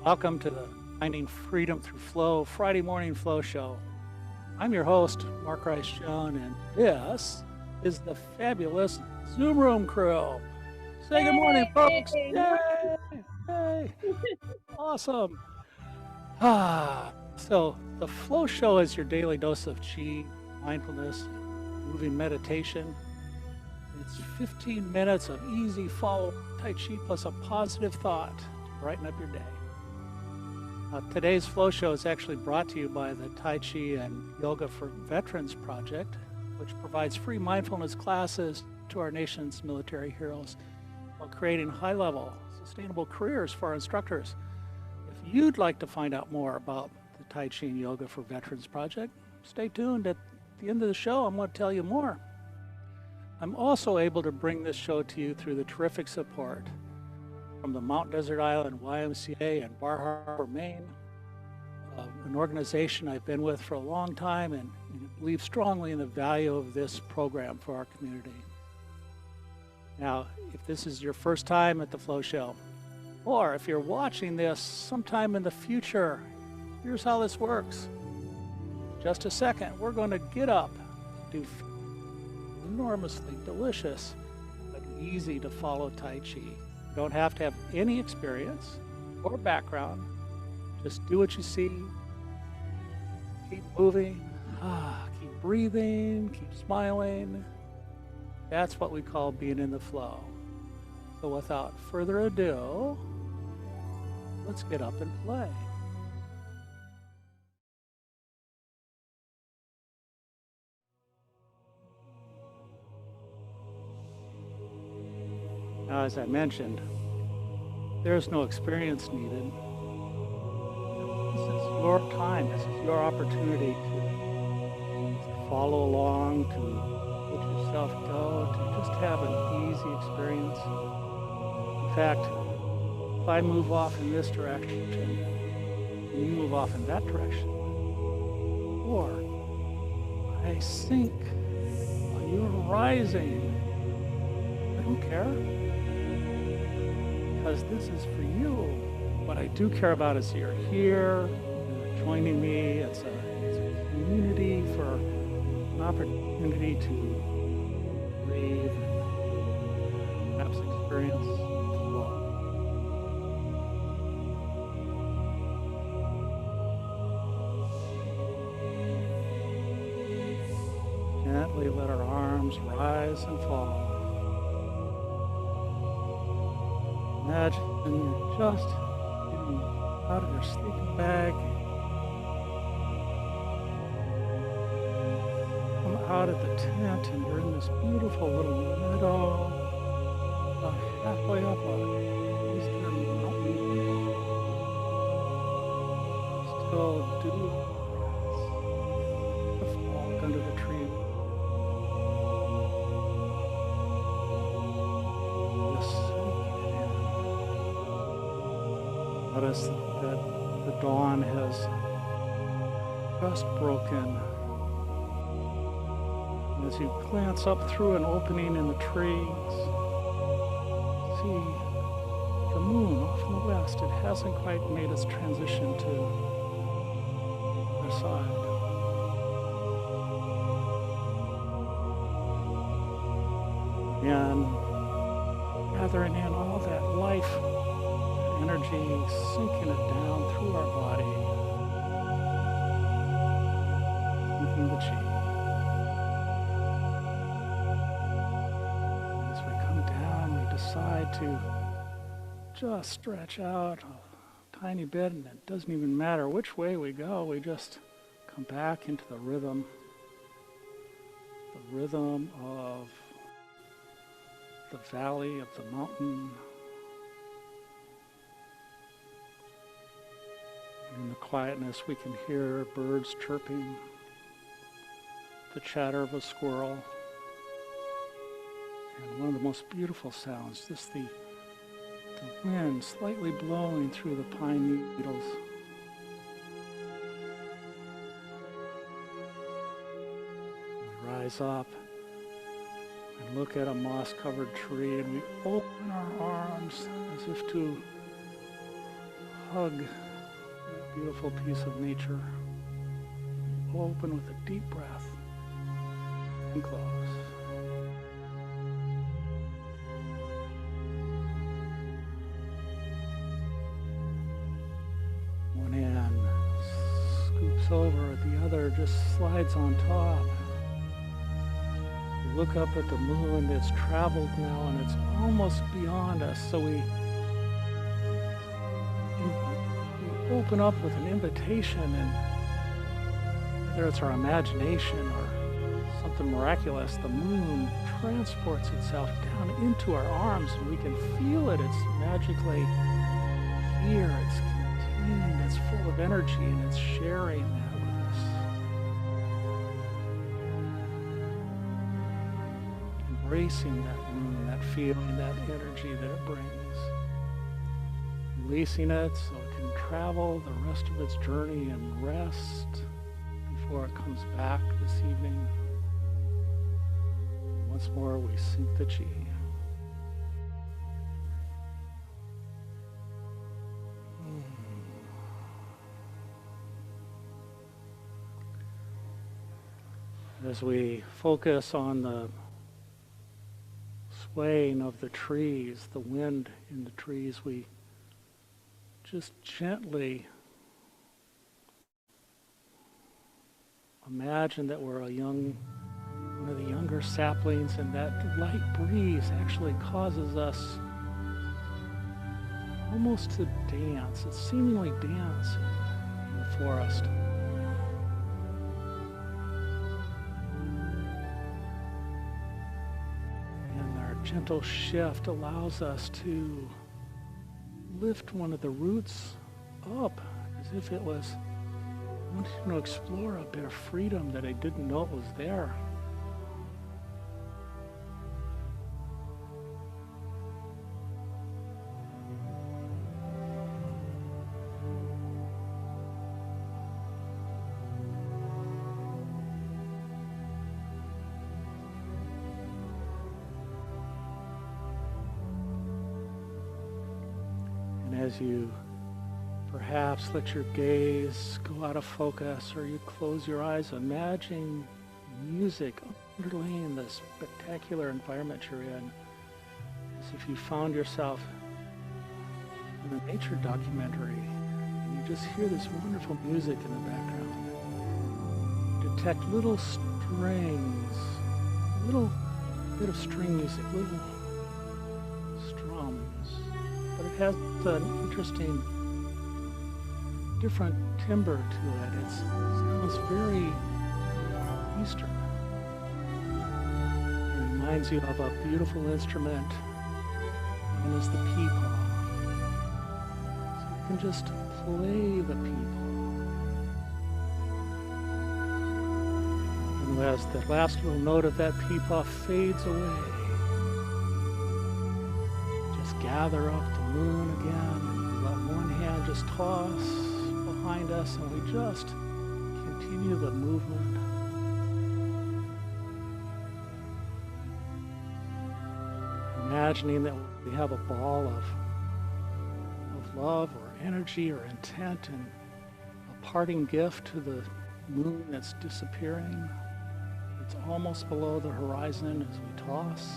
Welcome to the Finding Freedom Through Flow Friday Morning Flow Show. I'm your host, Mark Rice-Schoon, and this is the fabulous Zoom Room crew. Say good morning, folks. Yay! Yay! Awesome. So the Flow Show is your daily dose of chi, mindfulness, moving meditation. It's 15 minutes of easy follow Tai Chi plus a positive thought to brighten up your day. Today's Flow Show is actually brought to you by the Tai Chi and Yoga for Veterans Project, which provides free mindfulness classes to our nation's military heroes while creating high-level, sustainable careers for our instructors. If you'd like to find out more about the Tai Chi and Yoga for Veterans Project, stay tuned. At the end of the show, I'm going to tell you more. I'm also able to bring this show to you through the terrific support from the Mount Desert Island YMCA in Bar Harbor, Maine, an organization I've been with for a long time and believe strongly in the value of this program for our community. Now, if this is your first time at the Flow Show, or if you're watching this sometime in the future, here's how this works. Just a second, we're going to get up and do enormously delicious but easy to follow Tai Chi. You don't have to have any experience or background. Just do what you see. Keep moving. Keep breathing. Keep smiling. That's what we call being in the flow. So without further ado, let's get up and play. Now, as I mentioned, there's no experience needed. This is your time. This is your opportunity to follow along, to let yourself go, to just have an easy experience. In fact, if I move off in this direction, and you move off in that direction, or I sink while you're rising, I don't care. Because this is for you. What I do care about is you're here, you're joining me. It's a community for an opportunity to breathe, perhaps experience flow. Gently let our arms rise and fall. Imagine you're just getting out of your sleeping bag. Come out of the tent and you're in this beautiful little meadow, about halfway up a eastern mountain. Still dew grass, the fog under the tree. Notice that the dawn has just broken. And as you glance up through an opening in the trees, see the moon off in the west. It hasn't quite made its transition to the other side. And gathering in all that life, energy, sinking it down through our body, moving the chi. As we come down, we decide to just stretch out a tiny bit, and it doesn't even matter which way we go, we just come back into the rhythm of the valley, of the mountain. In the quietness, we can hear birds chirping, the chatter of a squirrel, and one of the most beautiful sounds, just the wind slightly blowing through the pine needles. We rise up and look at a moss-covered tree, and we open our arms as if to hug that beautiful piece of nature. Open with a deep breath and close. One hand scoops over, the other just slides on top. We look up at the moon. It's traveled now and it's almost beyond us, so we open up with an invitation, and whether it's our imagination or something miraculous, the moon transports itself down into our arms and we can feel it. It's magically here, it's contained, it's full of energy, and it's sharing that with us. Embracing that moon, that feeling, that energy that it brings. Releasing it so it can travel the rest of its journey and rest before it comes back this evening. Once more, we sink the chi. As we focus on the swaying of the trees, the wind in the trees, we just gently imagine that we're one of the younger saplings, and that light breeze actually causes us almost to dance. It's seemingly dancing in the forest. And our gentle shift allows us to lift one of the roots up as if it was wanting to explore a bit of freedom that I didn't know it was there. As you perhaps let your gaze go out of focus, or you close your eyes, imagine music underlaying the spectacular environment you're in, as if you found yourself in a nature documentary and you just hear this wonderful music in the background. Detect little strings, a little bit of string music, little strums. But it has an interesting, different timbre to it. It sounds very Eastern. It reminds you of a beautiful instrument known as the peapaw. So you can just play the peapaw. And as the last little note of that peapaw fades away, gather up the moon again, and let one hand just toss behind us, and we just continue the movement. Imagining that we have a ball of love or energy or intent, and a parting gift to the moon that's disappearing. It's almost below the horizon as we toss.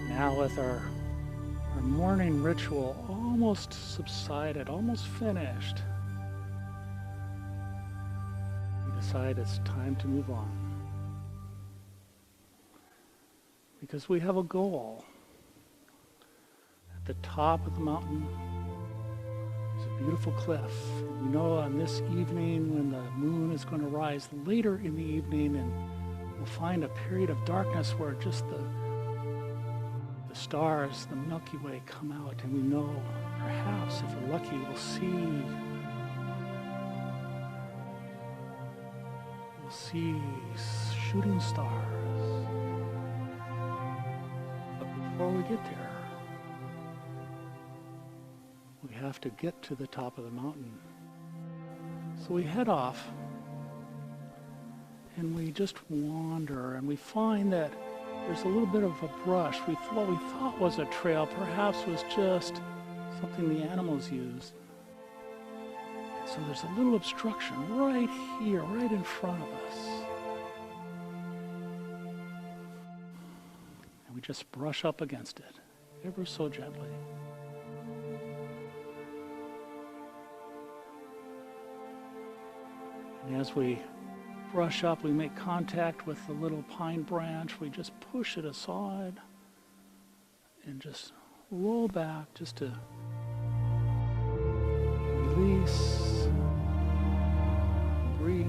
Now with our morning ritual almost subsided, almost finished, we decide it's time to move on. Because we have a goal. At the top of the mountain is a beautiful cliff. We know on this evening when the moon is going to rise later in the evening, and we'll find a period of darkness where just the stars, the Milky Way, come out, and we know perhaps if we're lucky we'll see shooting stars. But before we get there, we have to get to the top of the mountain. So we head off and we just wander, and we find that there's a little bit of a brush. What we thought was a trail perhaps was just something the animals used. So there's a little obstruction right here, right in front of us. And we just brush up against it, ever so gently. And as we brush up, we make contact with the little pine branch. We just push it aside and just roll back just to release, breathe.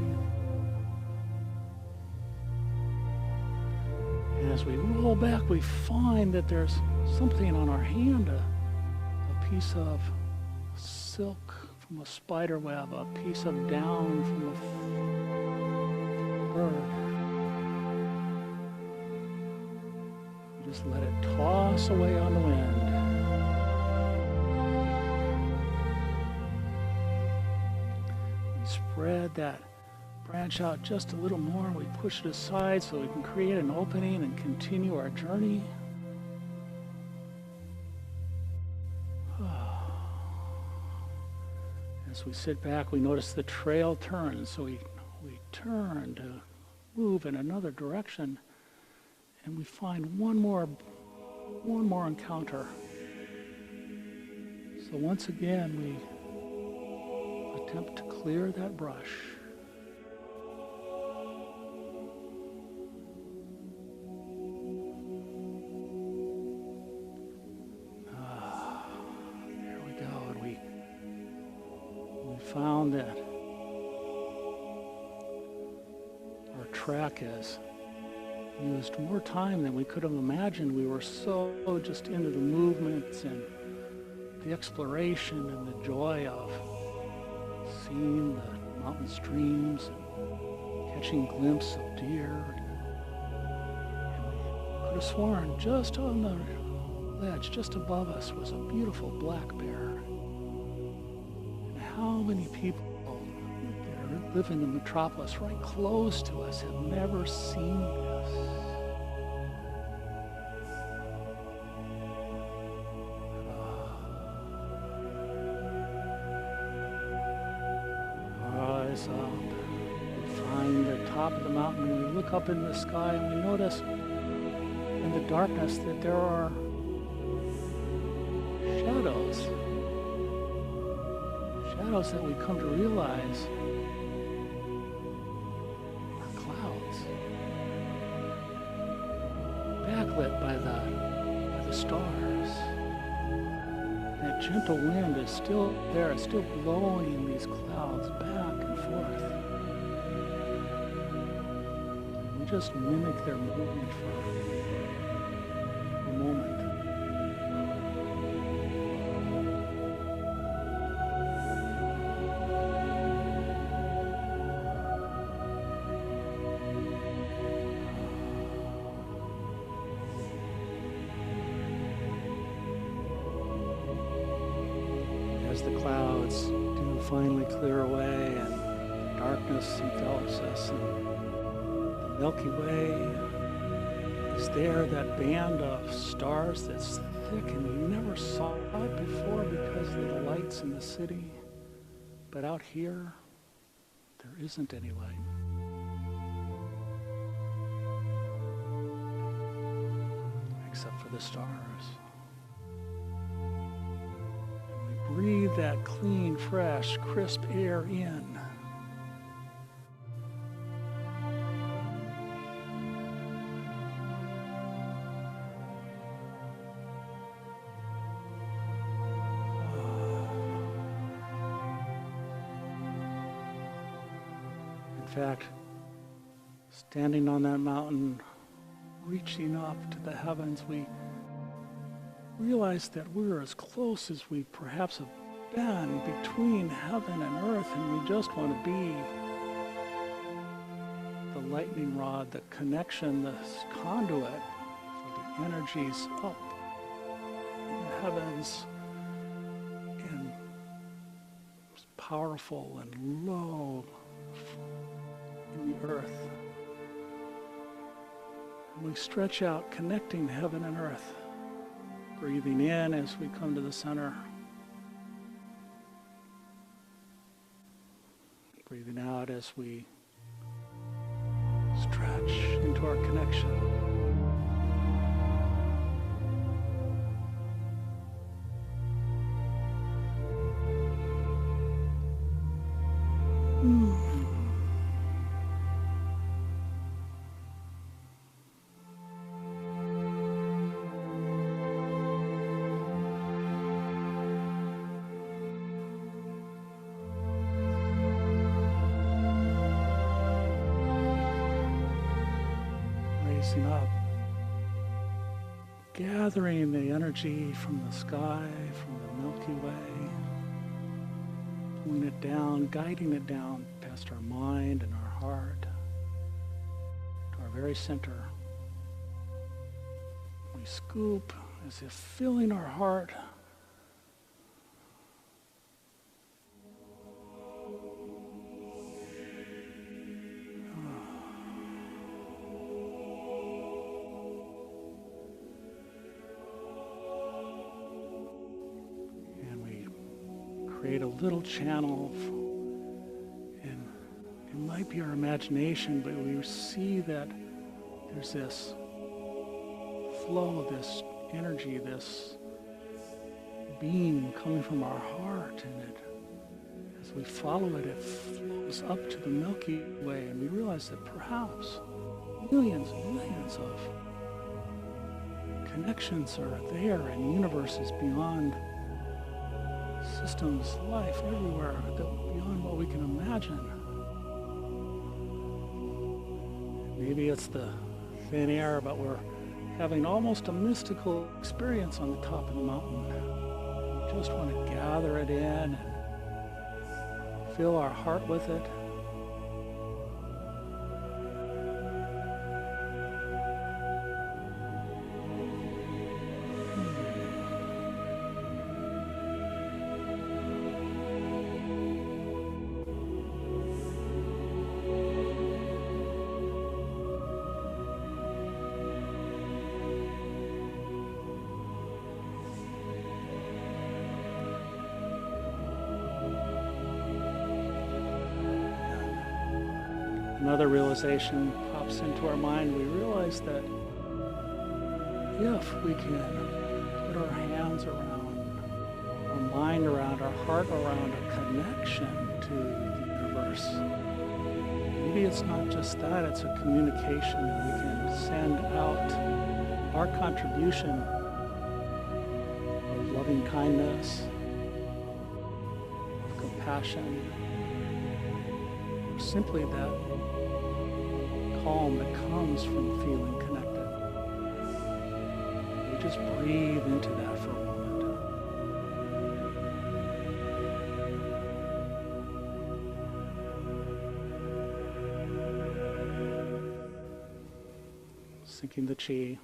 And as we roll back, we find that there's something on our hand, a piece of silk from a spider web, a piece of down from a bird. Just let it toss away on the wind. We spread that branch out just a little more. We push it aside so we can create an opening and continue our journey. As we sit back, we notice the trail turns, so we turn to move in another direction, and we find one more encounter. So once again, we attempt to clear that brush. There we go, and we found that our track has used more time than we could have imagined. We were so just into the movements and the exploration and the joy of seeing the mountain streams and catching glimpses of deer. And we could have sworn just on the ledge, just above us, was a beautiful black bear. And how many people that live in the metropolis right close to us have never seen this? So we find the top of the mountain, and we look up in the sky, and we notice in the darkness that there are shadows that we come to realize are clouds, backlit by the stars. That gentle wind is still there, it's still blowing these clouds back and forth. And we just mimic their movement for a moment. As the clouds do finally clear away and darkness envelops us, and the Milky Way is there, that band of stars that's thick, and we never saw it before because of the lights in the city. But out here, there isn't any light. Except for the stars. breathe that clean, fresh, crisp air in. In fact, standing on that mountain, reaching up to the heavens, we realize that we're as close as we perhaps have been between heaven and earth, and we just want to be the lightning rod, the connection, the conduit for the energies up in the heavens and powerful and low in the earth. And we stretch out, connecting heaven and earth. Breathing in as we come to the center. Breathing out as we stretch into our connection. Up, gathering the energy from the sky, from the Milky Way, pulling it down, guiding it down past our mind and our heart to our very center. We scoop as if filling our heart create a little channel, and it might be our imagination, but we see that there's this flow, this energy, this beam coming from our heart, and it, as we follow it, it flows up to the Milky Way, and we realize that perhaps millions and millions of connections are there in universes beyond systems, life everywhere, beyond what we can imagine. Maybe it's the thin air, but we're having almost a mystical experience on the top of the mountain. We just want to gather it in and fill our heart with it. Another realization pops into our mind. We realize that if we can put our hands around, our mind around, our heart around a connection to the universe, maybe it's not just that, it's a communication. We can send out our contribution of loving kindness, of compassion, or simply that calm that comes from feeling connected. We just breathe into that for a moment. Sinking the chi.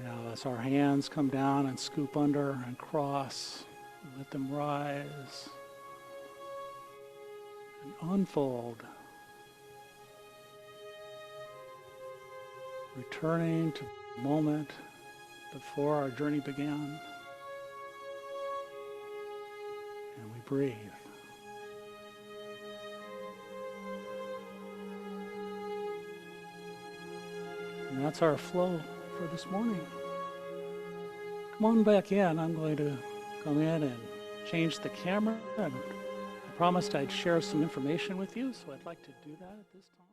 Now as our hands come down and scoop under and cross, let them rise and unfold, returning to the moment before our journey began, and we breathe. And that's our flow for this morning. come on back in. I'm going to come in and change the camera. And I promised I'd share some information with you, so I'd like to do that at this time.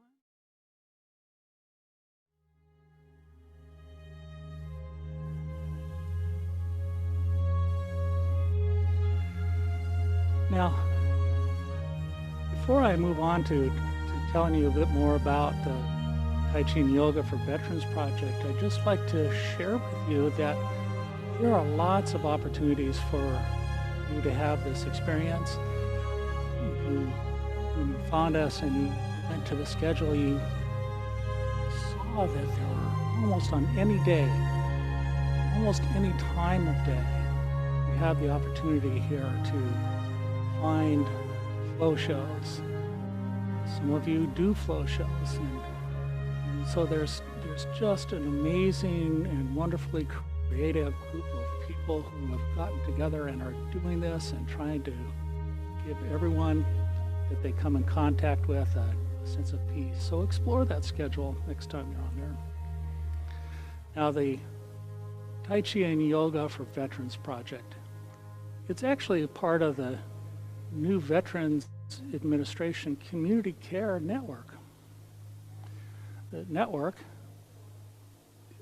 Now, before I move on to telling you a bit more about the Tai Chi and Yoga for Veterans Project, I'd just like to share with you that there are lots of opportunities for you to have this experience. When you found us and you went to the schedule, you saw that there were almost on any day, almost any time of day, you have the opportunity here to find flow shows. Some of you do flow shows, and so there's just an amazing and wonderfully creative group of people who have gotten together and are doing this and trying to give everyone that they come in contact with a sense of peace. So explore that schedule next time you're on there. Now, the Tai Chi and Yoga for Veterans Project, it's actually a part of the new Veterans Administration Community Care Network. The network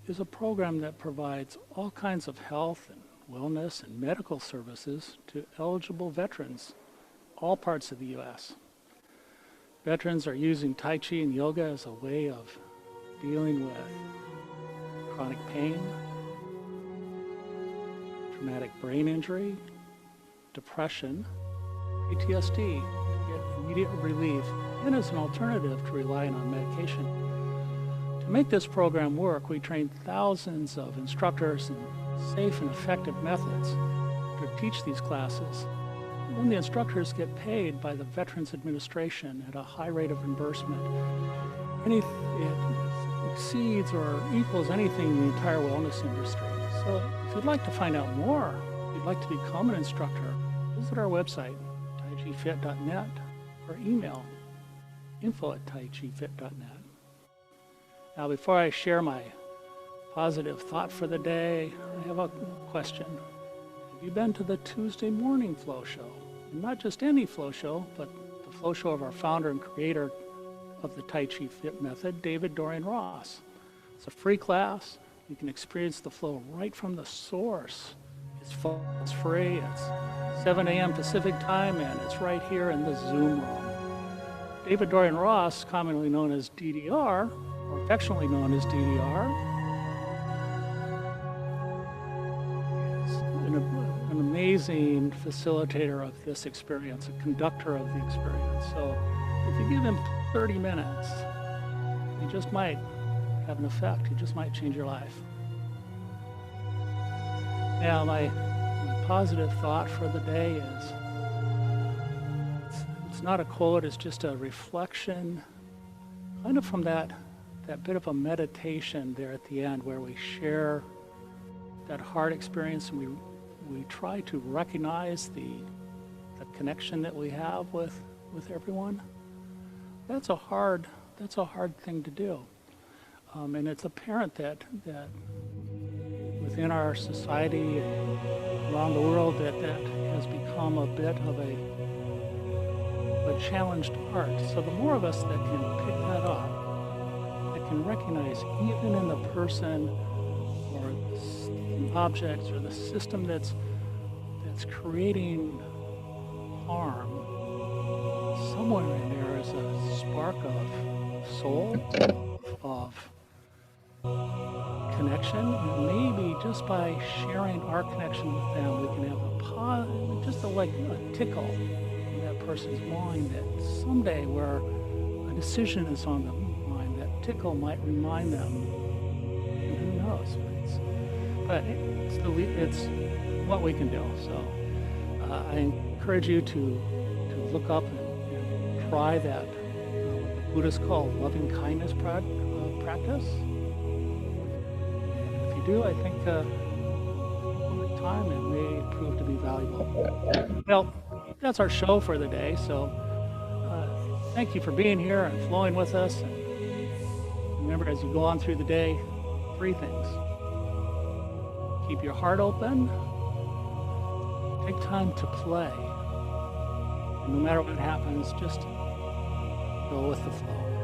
is a program that provides all kinds of health and wellness and medical services to eligible veterans, all parts of the U.S. Veterans are using Tai Chi and Yoga as a way of dealing with chronic pain, traumatic brain injury, depression, PTSD, to get immediate relief, and as an alternative to relying on medication. To make this program work, we trained thousands of instructors in safe and effective methods to teach these classes. When the instructors get paid by the Veterans Administration at a high rate of reimbursement, it exceeds or equals anything in the entire wellness industry. So if you'd like to find out more, if you'd like to become an instructor, visit our website, TaijiFit.net, or email info@TaijiFit.net. Now, before I share my positive thought for the day, I have a question. Have you been to the Tuesday morning flow show? And not just any flow show, but the flow show of our founder and creator of the Tai Chi Fit method, David Dorian Ross. It's a free class. You can experience the flow right from the source. It's free. It's 7 a.m. Pacific time, and it's right here in the Zoom room. David Dorian Ross, commonly known as DDR, or affectionately known as DDR, is an amazing facilitator of this experience, a conductor of the experience. So if you give him 30 minutes, he just might have an effect. He just might change your life. Now, my positive thought for the day is, it's not a quote, it's just a reflection, kind of from that bit of a meditation there at the end, where we share that heart experience and we try to recognize the connection that we have with everyone. That's a hard thing to do, and it's apparent that within our society and around the world that has become a bit of a challenged art. So the more of us that can pick that up, that can recognize even in the person or the objects or the system that's creating harm, somewhere in there is a spark of soul, of connection, and maybe just by sharing our connection with them, we can have a tickle in that person's mind, that someday where a decision is on the mind, that tickle might remind them, and who knows, but it's what we can do. So I encourage you to look up and try that what Buddhists call loving kindness practice. Do, I think over time it may prove to be valuable. Well, that's our show for the day, so thank you for being here and flowing with us. And remember, as you go on through the day, 3 things. Keep your heart open. Take time to play. And no matter what happens, just go with the flow.